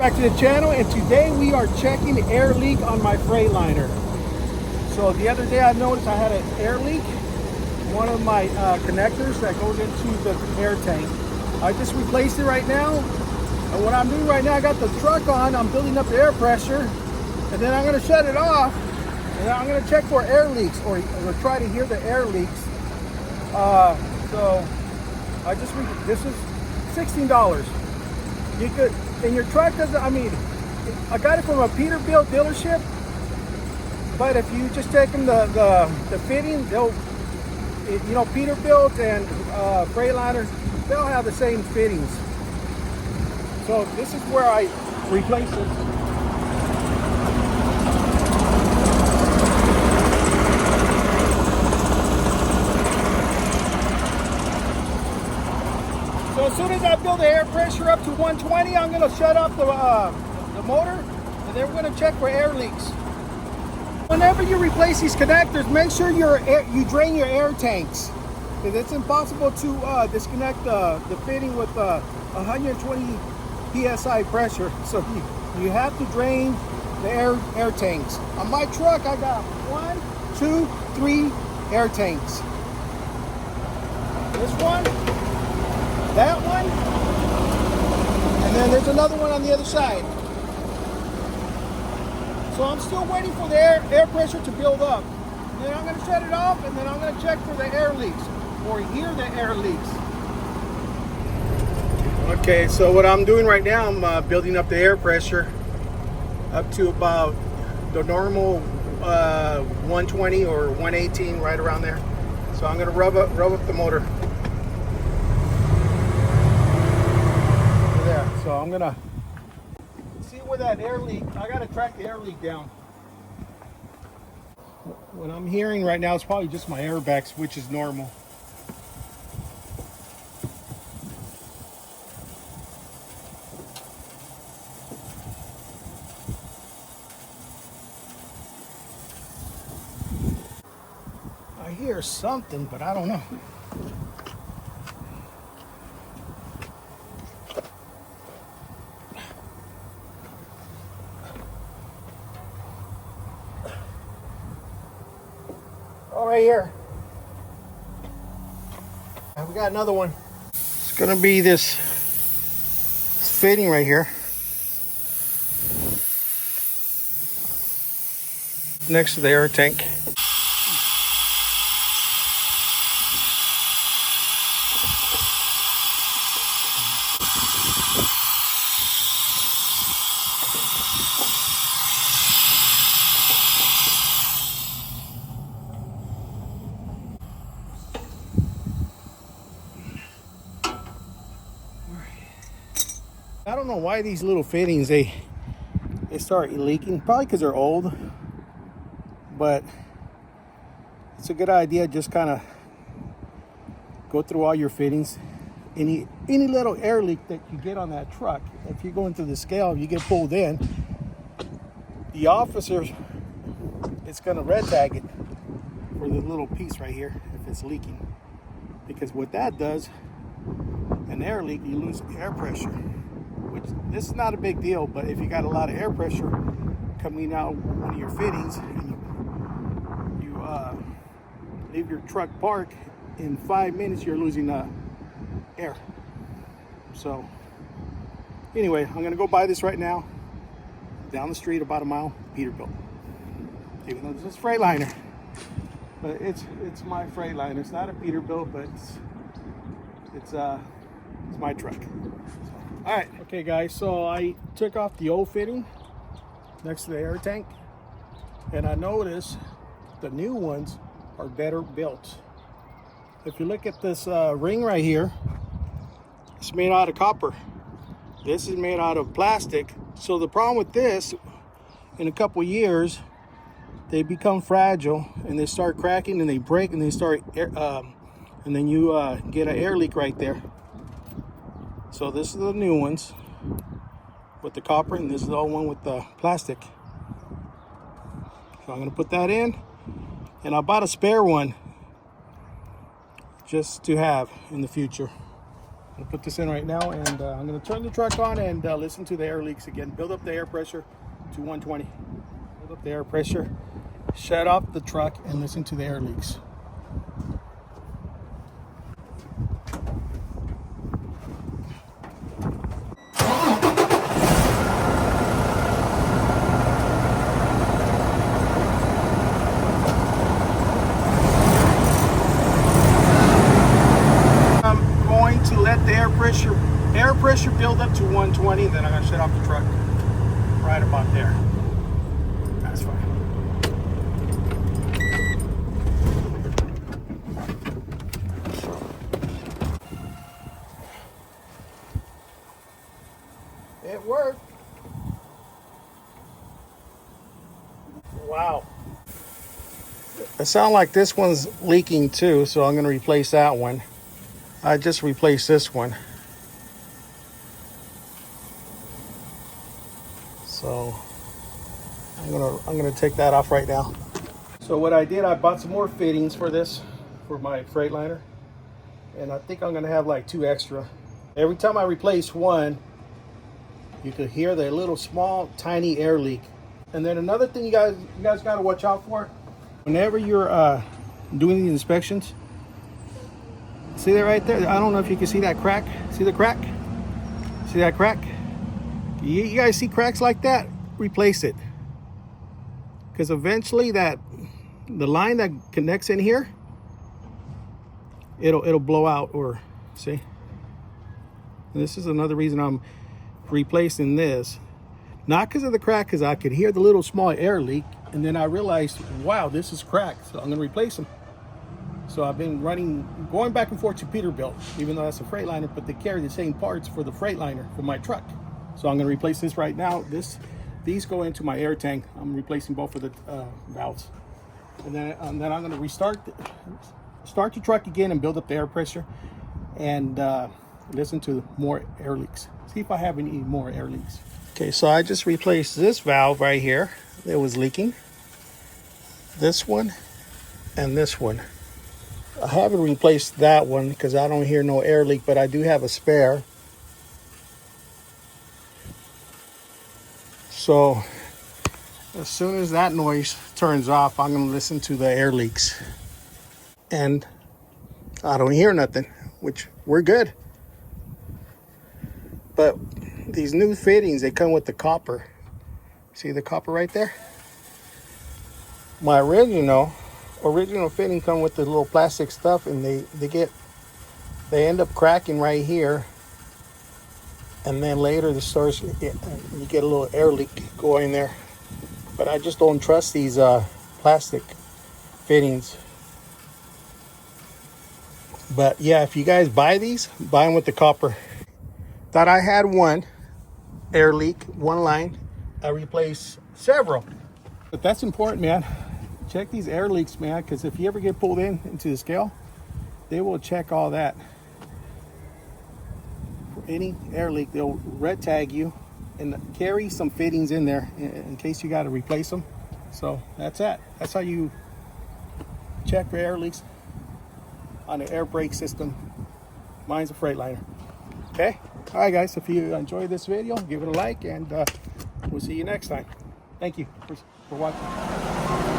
Back to the channel, and today we are checking the air leak on my Freightliner. So the other day I noticed I had an air leak. One of my connectors that goes into the air tank. I just replaced it right now, and what I'm doing right now, I got the truck on, I'm building up the air pressure, and then I'm going to shut it off, and then I'm going to check for air leaks, or try to hear the air leaks. So I just this is $16. You could, and your truck doesn't, I mean, I got it from a Peterbilt dealership, but if you just take them the fitting, they'll, you know, Peterbilt and Freightliner, they'll have the same fittings. So this is where I replace it. So as soon as I build the air pressure up to 120, I'm going to shut off the motor, and then we're going to check for air leaks. Whenever you replace these connectors, make sure you drain your air tanks, because it's impossible to disconnect the fitting with 120 psi pressure. So you have to drain the air tanks. On my truck, I got 1, 2, 3 air tanks. This one, that one, and then there's another one on the other side. So I'm still waiting for the air pressure to build up. And then I'm going to shut it off, and then I'm going to check for the air leaks, or hear the air leaks. Okay, so what I'm doing right now, I'm building up the air pressure up to about the normal 120 or 118, right around there. So I'm going to rub up the motor. So I'm gonna see where that air leak, I gotta track the air leak down. What I'm hearing right now is probably just my airbags, which is normal. I hear something, but I don't know. Oh, right here. We got another one. It's gonna be this fitting right here, next to the air tank. I don't know why these little fittings, they start leaking, probably because they're old, but it's a good idea, just kind of go through all your fittings. Any little air leak that you get on that truck, if you go into the scale, you get pulled in, the officer is going to red tag it for the little piece right here if it's leaking, because what that does, an air leak, you lose air pressure. Which, this is not a big deal, but if you got a lot of air pressure coming out one of your fittings, and you leave your truck parked, in 5 minutes you're losing air. So anyway, I'm gonna go buy this right now, down the street about a mile, Peterbilt. Even though this is Freightliner, but it's my Freightliner. It's not a Peterbilt, but it's my truck. All right, okay guys, so I took off the old fitting next to the air tank, and I noticed the new ones are better built. If you look at this ring right here, it's made out of copper. This is made out of plastic. So the problem with this, in a couple years, they become fragile and they start cracking and they break and they start and then you get an air leak right there. So this is the new ones with the copper, and this is the old one with the plastic. So I'm gonna put that in, and I bought a spare one just to have in the future. I'll put this in right now, and I'm going to turn the truck on and listen to the air leaks again. Build up the air pressure to 120. Build up the air pressure. Shut off the truck and listen to the air leaks. To let the air pressure build up to 120, then I'm going to shut off the truck right about there. That's fine. It worked. Wow. It sounds like this one's leaking too, so I'm going to replace that one. I just replaced this one. So I'm gonna take that off right now. So what I did, I bought some more fittings for this, for my Freightliner. And I think I'm gonna have like 2 extra. Every time I replace one, you could hear the little small, tiny air leak. And then another thing you guys gotta watch out for, whenever you're doing the inspections, see that right there? I don't know if you can see that crack. See the crack? See that crack? You guys see cracks like that? Replace it. Because eventually the line that connects in here, it'll blow out, or see? And this is another reason I'm replacing this. Not because of the crack, because I could hear the little small air leak, and then I realized, wow, this is cracked, so I'm gonna replace them. So I've been going back and forth to Peterbilt, even though that's a Freightliner, but they carry the same parts for the Freightliner for my truck. So I'm going to replace this right now. These go into my air tank. I'm replacing both of the valves, and then I'm going to start the truck again and build up the air pressure, and listen to more air leaks. See if I have any more air leaks. Okay, so I just replaced this valve right here that was leaking. This one and this one. I haven't replaced that one because I don't hear no air leak, but I do have a spare. So as soon as that noise turns off, I'm going to listen to the air leaks. And I don't hear nothing, which we're good. But these new fittings, they come with the copper. See the copper right there? My original fitting come with the little plastic stuff, and they end up cracking right here, and then later you get a little air leak going there. But I just don't trust these plastic fittings. But yeah, if you guys buy these, buy them with the copper. Thought I had one air leak, one line. I replaced several. But that's important, man. Check these air leaks, man, because if you ever get pulled into the scale, they will check all that. For any air leak, they'll red tag you and carry some fittings in there in case you got to replace them. So that's it. That's how you check for air leaks on an air brake system. Mine's a Freightliner. Okay? All right, guys. If you enjoyed this video, give it a like, and we'll see you next time. Thank you for watching.